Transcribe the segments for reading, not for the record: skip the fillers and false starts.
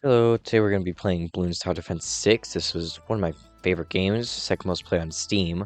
Hello, today we're going to be playing Bloons Tower Defense 6. This was one of my favorite games, second most played on Steam.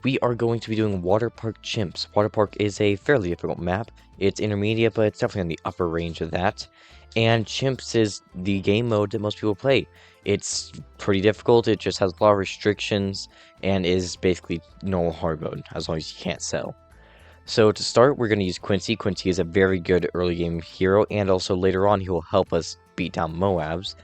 We are going to be doing Waterpark Chimps. Waterpark is a fairly difficult map. It's intermediate, but it's definitely on the upper range of that. And Chimps is the game mode that most people play. It's pretty difficult, it just has a lot of restrictions, and is basically normal hard mode, as long as you can't sell. So to start, we're going to use Quincy. Quincy is a very good early game hero, and also later on he will help us beat down Moabs.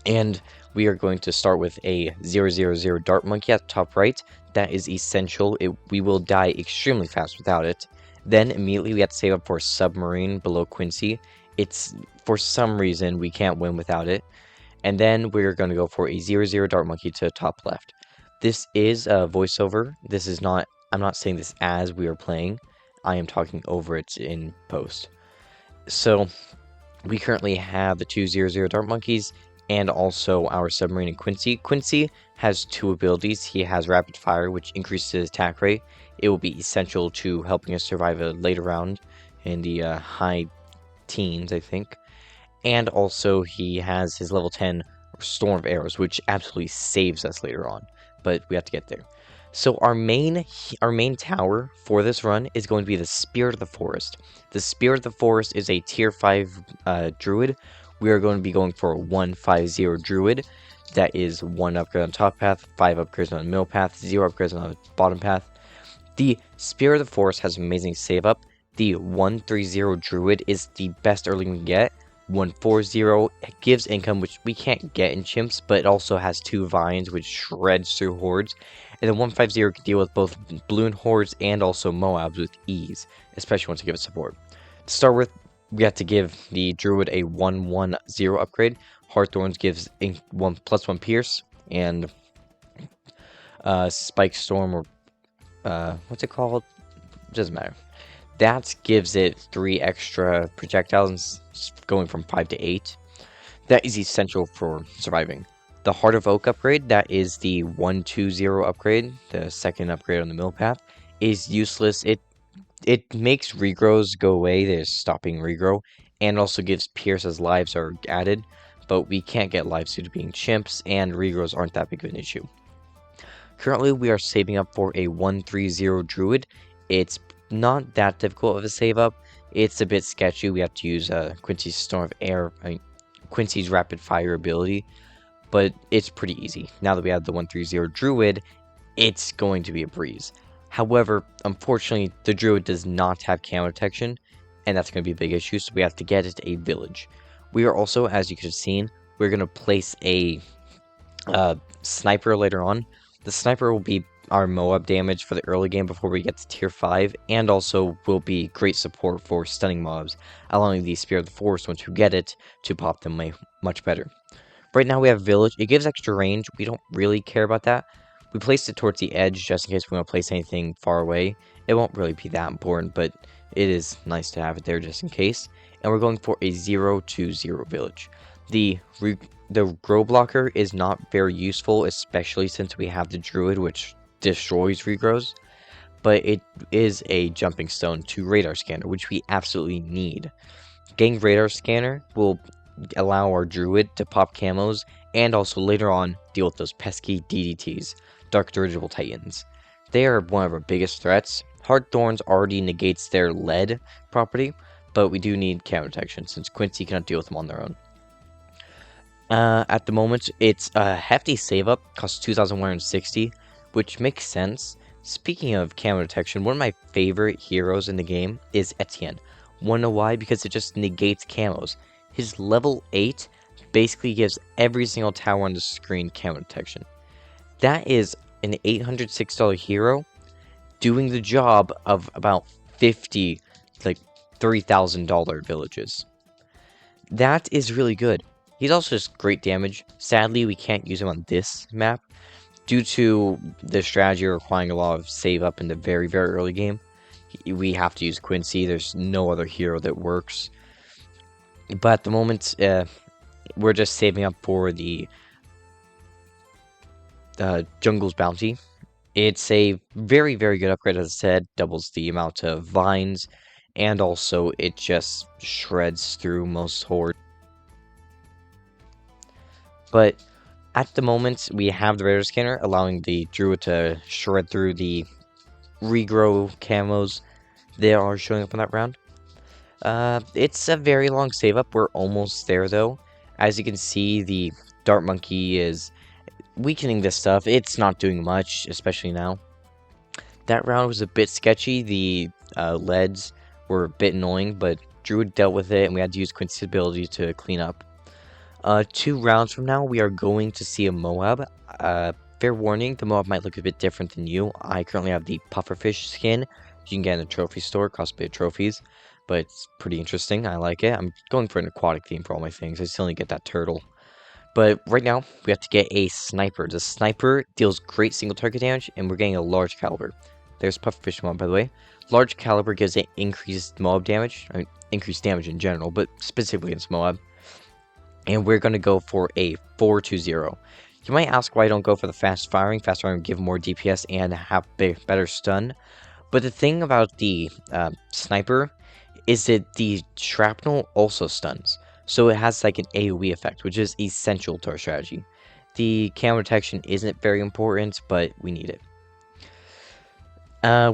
And we are going to start with a 000 Dart Monkey at the top right. That is essential. We will die extremely fast without it. Then immediately we have to save up for a submarine below Quincy. It's, for some reason, we can't win without it. And then we're going to go for a 000 Dart Monkey to the top left. This is a voiceover. This is not, I'm not saying this as we are playing. I am talking over it in post. So we currently have the two 000 Dart Monkeys and also our submarine and Quincy. Quincy has two abilities. He has Rapid Fire, which increases his attack rate. It will be essential to helping us survive a later round in the high teens, I think. And also he has his level 10 Storm of Arrows, which absolutely saves us later on. But we have to get there. So our main tower for this run is going to be the Spirit of the Forest. The Spirit of the Forest is a tier 5 druid. We are going to be going for a 150 druid. That is 1 upgrade on top path, 5 upgrades on the middle path, 0 upgrades on the bottom path. The Spirit of the Forest has amazing save up. The 130 druid is the best early we can get. 140 gives income, which we can't get in chimps, but it also has 2 vines, which shreds through hordes. And then 150 can deal with both balloon hordes and also Moabs with ease, especially once you give it support. To start with, we have to give the druid a 110 upgrade. Heartthorns gives +1 pierce, and Spike Storm, or what's it called? Doesn't matter. That gives it 3 extra projectiles, going from 5 to 8. That is essential for surviving. The Heart of Oak upgrade, that is the 120 upgrade, the second upgrade on the middle path, is useless. It makes regrows go away, there's stopping regrow, and also gives pierce as lives are added, but we can't get lives due to being chimps, and regrows aren't that big of an issue. Currently, we are saving up for a 130 druid. It's not that difficult of a save up. It's a bit sketchy. We have to use Quincy's Storm of Air, Quincy's Rapid Fire ability, but it's pretty easy. Now that we have the 130 druid, it's going to be a breeze. However, unfortunately, the druid does not have camo detection, and that's going to be a big issue, so we have to get it a village. We are also, as you could have seen, we're going to place a sniper later on. The sniper will be our Moab damage for the early game before we get to tier 5, and also will be great support for stunning mobs, allowing the Spirit of the Forest, once we get it, to pop them much better. Right now we have Village. It gives extra range. We don't really care about that. We placed it towards the edge just in case we want to place anything far away. It won't really be that important, but it is nice to have it there just in case. And we're going for a 020 Village. The grow blocker is not very useful, especially since we have the druid, which destroys regrows, but it is a jumping stone to radar scanner, which we absolutely need. Getting radar scanner will allow our druid to pop camos, and also later on deal with those pesky DDTs, Dark Dirigible Titans. They are one of our biggest threats. Heartthorns already negates their lead property, but we do need camo detection since Quincy cannot deal with them on their own. At the moment, it's a hefty save up, costs 2,160, which makes sense. Speaking of camo detection, one of my favorite heroes in the game is Etienne. Wanna know why? Because it just negates camos. His level 8 basically gives every single tower on the screen camo detection. That is an $806 hero doing the job of about 50, like $3,000 villages. That is really good. He's also just great damage. Sadly, we can't use him on this map due to the strategy requiring a lot of save up in the very, very early game. We have to use Quincy. There's no other hero that works. But at the moment, we're just saving up for the Jungle's Bounty. It's a very, very good upgrade, as I said. Doubles the amount of vines, and also it just shreds through most hordes. But at the moment, we have the radar scanner allowing the druid to shred through the regrow camos that are showing up in that round. It's a very long save up. We're almost there though. As you can see, the Dart Monkey is weakening this stuff. It's not doing much, especially now. That round was a bit sketchy. The leads were a bit annoying, but Druid dealt with it, and we had to use Quincy's ability to clean up. 2 rounds from now, we are going to see a Moab. Fair warning, the Moab might look a bit different than you. I currently have the pufferfish skin. You can get in the trophy store, costs a bit of trophies, but it's pretty interesting. I like it. I'm going for an aquatic theme for all my things. I still need to get that turtle. But right now, we have to get a sniper. The sniper deals great single target damage, and we're getting a large caliber. There's pufferfish Moab, by the way. Large caliber gives it increased Moab damage. I mean, increased damage in general, but specifically against Moab. And we're going to go for a 4-2-0. You might ask why I don't go for the fast firing. Fast firing would give more DPS and have better stun. But the thing about the sniper is that the shrapnel also stuns. So it has like an AoE effect, which is essential to our strategy. The camera detection isn't very important, but we need it.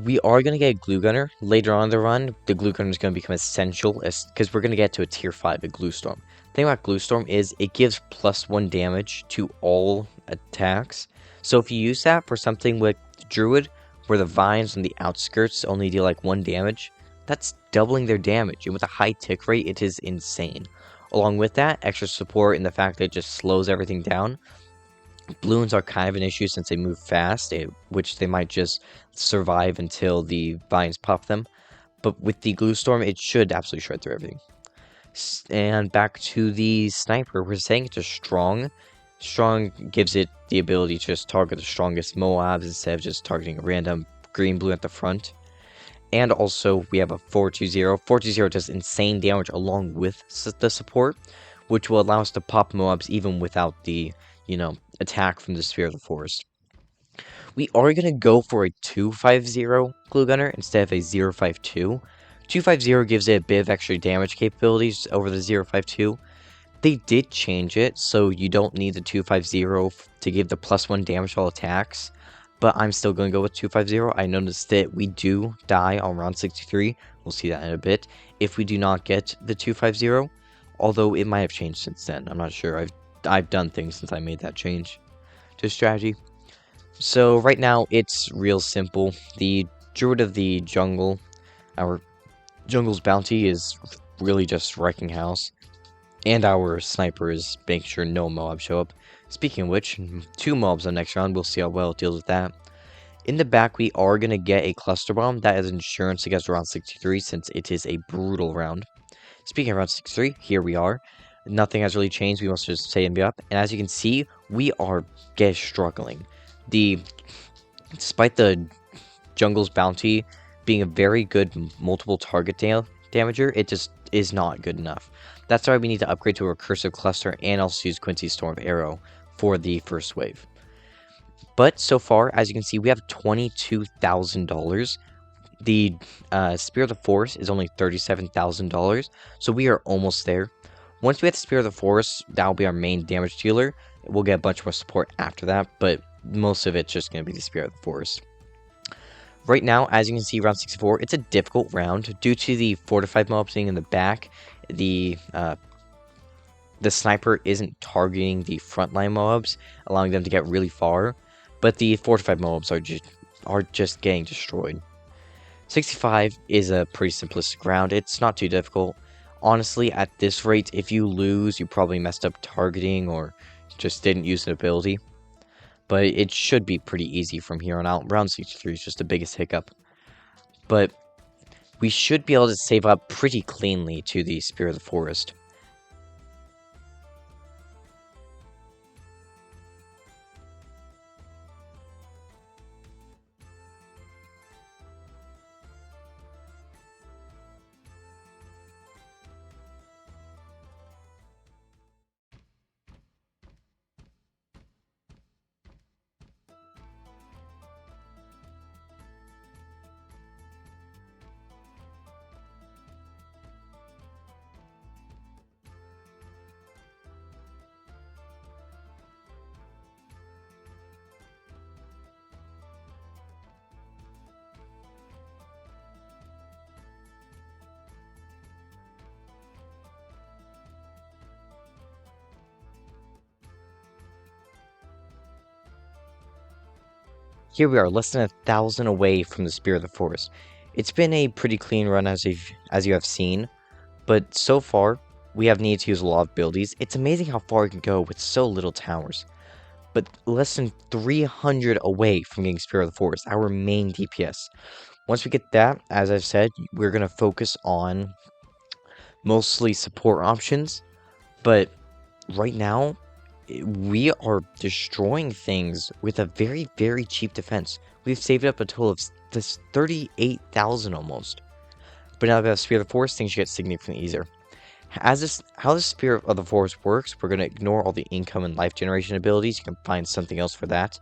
We are going to get a glue gunner later on in the run. The glue gunner is going to become essential because we're going to get to a tier 5, a glue storm. The thing about glue storm is it gives +1 damage to all attacks. So if you use that for something with druid, where the vines on the outskirts only deal like 1 damage, that's doubling their damage. And with a high tick rate, it is insane. Along with that, extra support in the fact that it just slows everything down. Balloons are kind of an issue since they move fast, which they might just survive until the vines pop them. But with the glue storm, it should absolutely shred through everything. And back to the sniper, we're saying it's a strong. Strong gives it the ability to just target the strongest Moabs instead of just targeting a random green blue at the front. And also, we have a 4-2-0. 4-2-0 does insane damage along with the support, which will allow us to pop Moabs even without the, attack from the Spear of the Forest. We are going to go for a 2-5-0 Glue Gunner instead of a 0-5-2. 2-5-0 gives it a bit of extra damage capabilities over the 0-5-2. They did change it, so you don't need the 2-5-0 to give the +1 damage to all attacks. But I'm still going to go with 2-5-0. I noticed that we do die on round 63. We'll see that in a bit. If we do not get the 2-5-0, although it might have changed since then. I'm not sure. I've done things since I made that change to strategy. So right now it's real simple. The Druid of the Jungle, our Jungle's bounty, is really just wrecking house. And our sniper is making sure no mobs show up. Speaking of which, 2 mobs on next round. We'll see how well it deals with that. In the back, we are going to get a cluster bomb. That is insurance against round 63 since it is a brutal round. Speaking of round 63, here we are. Nothing has really changed. We must just stay and be up. And as you can see, we are struggling. Despite the Jungle's bounty being a very good multiple target damager, it just is not good enough. That's why we need to upgrade to a recursive cluster and also use Quincy's Storm of Arrow for the first wave. But so far, as you can see, we have $22,000. The Spear of the Forest is only $37,000, so we are almost there. Once we have the Spear of the Forest, that will be our main damage dealer. We'll get a bunch more support after that, but most of it's just going to be the Spear of the Forest. Right now, as you can see, round 64, it's a difficult round due to the fortified mobs being in the back. The sniper isn't targeting the frontline mobs, allowing them to get really far, but the fortified mobs are just getting destroyed. 65 is a pretty simplistic round. It's not too difficult. Honestly, at this rate, if you lose, you probably messed up targeting or just didn't use an ability. But it should be pretty easy from here on out. Round 63 is just the biggest hiccup. But we should be able to save up pretty cleanly to the Spear of the Forest. Here we are, less than 1,000 away from the Spear of the Forest. It's been a pretty clean run as you have seen, but so far, we have needed to use a lot of abilities. It's amazing how far we can go with so little towers. But less than 300 away from getting Spear of the Forest, our main DPS. Once we get that, as I've said, we're going to focus on mostly support options, but right now, we are destroying things with a very, very cheap defense. We've saved up a total of this 38,000 almost. But now that we have Spear of the Forest, things get significantly easier. How the Spear of the Forest works, we're going to ignore all the income and life generation abilities. You can find something else for that.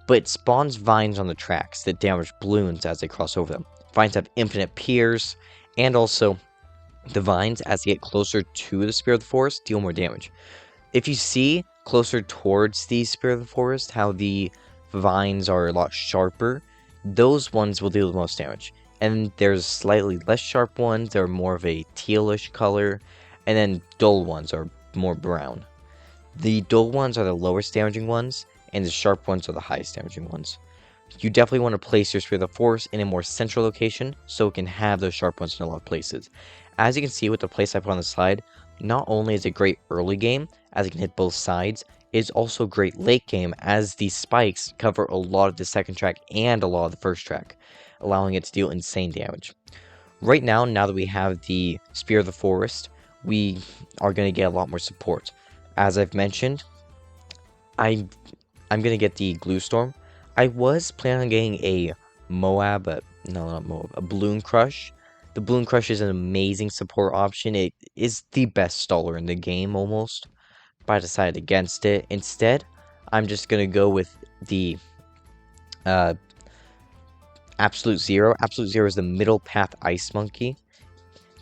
But it spawns vines on the tracks that damage balloons as they cross over them. Vines have infinite peers, and also the vines, as they get closer to the Spear of the Forest, deal more damage. If you see closer towards the Spear of the Forest how the vines are a lot sharper, those ones will deal the most damage. And there's slightly less sharp ones, they're more of a tealish color, and then dull ones are more brown. The dull ones are the lowest damaging ones, and the sharp ones are the highest damaging ones. You definitely want to place your Spear of the Forest in a more central location so it can have those sharp ones in a lot of places. As you can see with the place I put on the slide, not only is it great early game, as it can hit both sides, it's also great late game as these spikes cover a lot of the second track and a lot of the first track, allowing it to deal insane damage. Right now that we have the Spear of the Forest, we are going to get a lot more support. As I've mentioned, I'm going to get the Glue Storm. I was planning on getting a Moab, no, not Moab, a Balloon Crush. The Balloon Crush is an amazing support option. It is the best staller in the game almost, but I decided against it. Instead, I'm just going to go with the uh, Absolute Zero. Absolute Zero is the middle path Ice Monkey.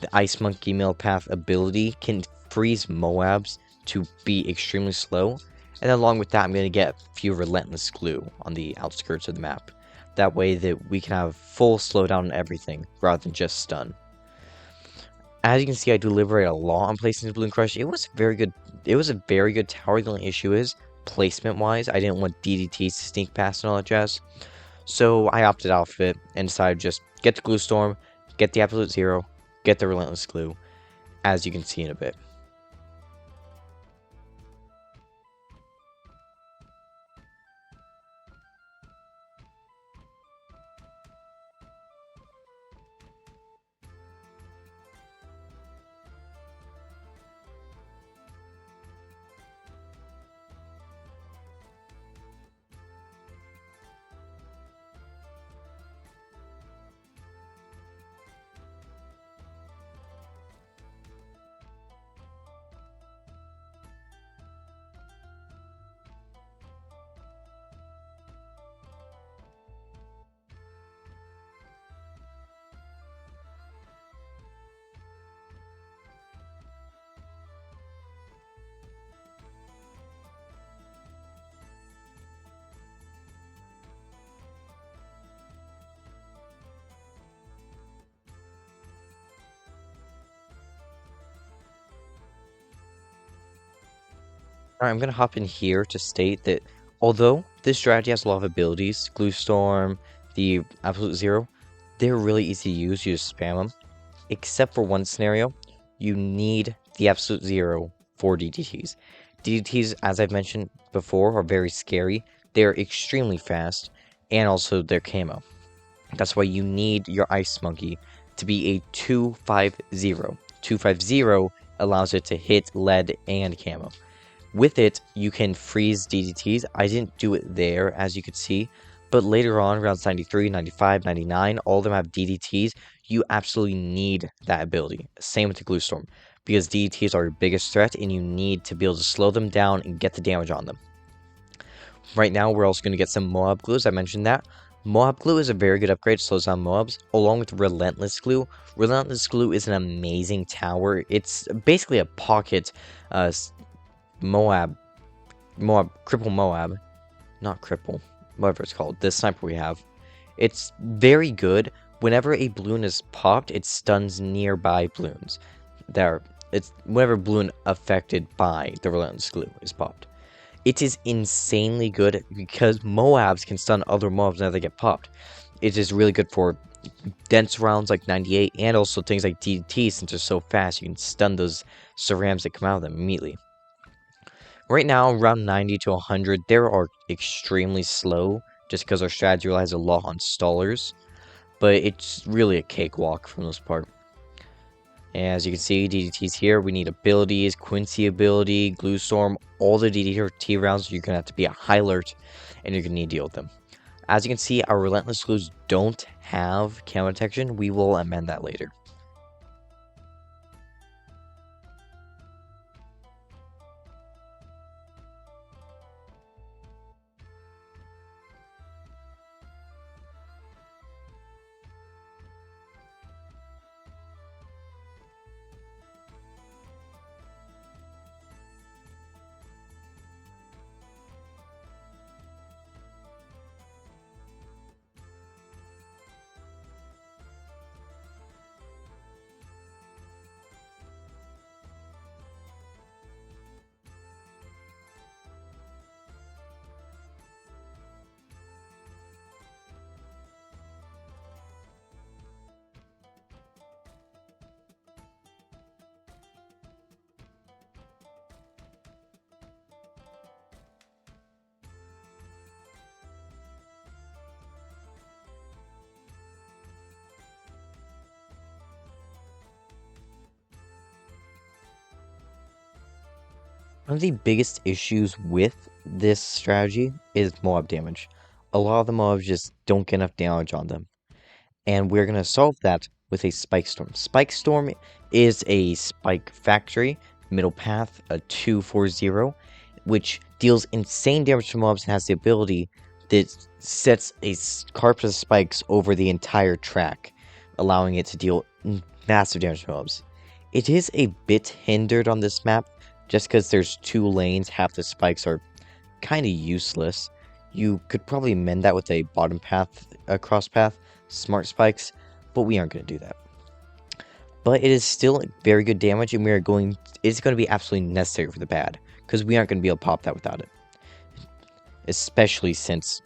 The Ice Monkey middle path ability can freeze Moabs to be extremely slow. And along with that, I'm going to get a few Relentless Glue on the outskirts of the map. That way that we can have full slowdown on everything, rather than just stun. As you can see, I deliberate a lot on placing the Balloon Crush. It was very good. It was a very good tower. The only issue is, placement-wise, I didn't want DDTs to sneak past and all that jazz. So I opted out of it and decided just get the Glue Storm, get the Absolute Zero, get the Relentless Glue, as you can see in a bit. Alright, I'm going to hop in here to state that although this strategy has a lot of abilities, Glue Storm, the Absolute Zero, they're really easy to use, you just spam them. Except for one scenario, you need the Absolute Zero for DDTs. DDTs, as I've mentioned before, are very scary, they're extremely fast, and also they're camo. That's why you need your Ice Monkey to be a 250. 250 allows it to hit lead and camo. With it, you can freeze DDTs. I didn't do it there, as you could see, but later on, rounds 93, 95, 99, all of them have DDTs. You absolutely need that ability. Same with the Glue Storm, because DDTs are your biggest threat, and you need to be able to slow them down and get the damage on them. Right now, we're also going to get some Moab Glues. I mentioned that. Moab Glue is a very good upgrade, slows down Moabs, along with Relentless Glue. Relentless Glue is an amazing tower. It's basically a pocket Moab, Cripple Moab, not Cripple, whatever it's called, the sniper we have. It's very good. Whenever a balloon is popped, it stuns nearby balloons. It's whenever balloon affected by the Relentless Glue is popped. It is insanely good because Moabs can stun other mobs now they get popped. It is really good for dense rounds like 98 and also things like DDT since they're so fast you can stun those cerams that come out of them immediately. Right now, around 90 to 100, they are extremely slow just because our strategy relies a lot on stallers, but it's really a cakewalk for the most part. As you can see, DDT's here. We need abilities, Quincy ability, Glue Storm, all the DDT rounds. You're going to have to be a high alert, and you're going to need to deal with them. As you can see, our Relentless Glues don't have camo detection. We will amend that later. One of the biggest issues with this strategy is mob damage. A lot of the mobs just don't get enough damage on them. And we're going to solve that with a Spike Storm. Spike Storm is a spike factory, middle path, a 240, which deals insane damage to mobs and has the ability that sets a carpet of spikes over the entire track, allowing it to deal massive damage to mobs. It is a bit hindered on this map, just because there's 2 lanes, half the spikes are kind of useless. You could probably mend that with a bottom path, a cross path, smart spikes, but we aren't going to do that. But it is still very good damage, and it's going to be absolutely necessary for the bad, because we aren't going to be able to pop that without it. Especially since,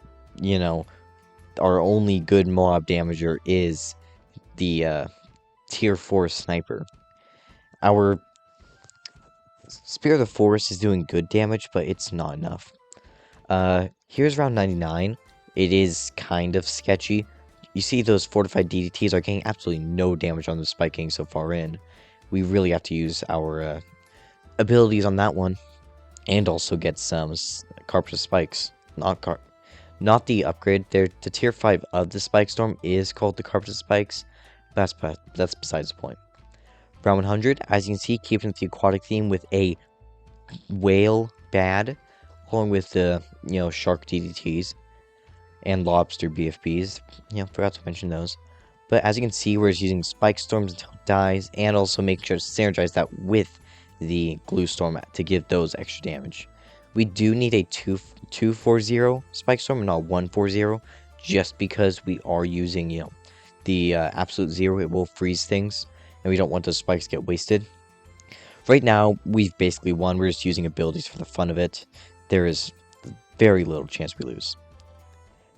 our only good mob damager is the tier 4 sniper. Our Spear of the Forest is doing good damage, but it's not enough. Here's round 99. It is kind of sketchy. You see those fortified DDTs are getting absolutely no damage on the spiking so far in. We really have to use our abilities on that one, and also get some carpet of spikes. Not the upgrade. The tier 5 of the Spike Storm is called the carpet of spikes. That's besides the point. Round 100, as you can see, keeping the aquatic theme with a whale bad, along with the shark DDTs and lobster BFBs. Forgot to mention those. But as you can see, we're just using Spike Storms until it dies, and also making sure to synergize that with the Glue Storm to give those extra damage. We do need a 240 Spike Storm and not 140, just because we are using the absolute zero. It will freeze things, and we don't want those spikes to get wasted. Right now, we've basically won. We're just using abilities for the fun of it. There is very little chance we lose.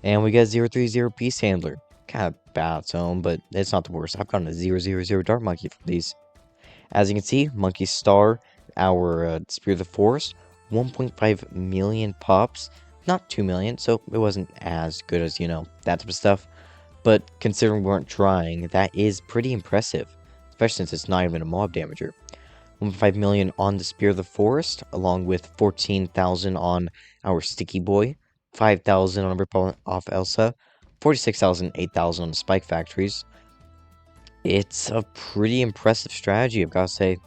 And we got 030 Beast Handler. Kind of bad on its own, but it's not the worst. I've gotten a 000 Dart Monkey from these. As you can see, Monkey Star, our Spear of the Forest, 1.5 million pops. Not 2 million, so it wasn't as good as, that type of stuff. But considering we weren't trying, that is pretty impressive. Especially since it's not even a mob damager. 1.5 million on the Spear of the Forest, along with 14,000 on our Sticky Boy, 5,000 on Rip Off Elsa, 46,000, 8,000 on the Spike Factories. It's a pretty impressive strategy, I've got to say.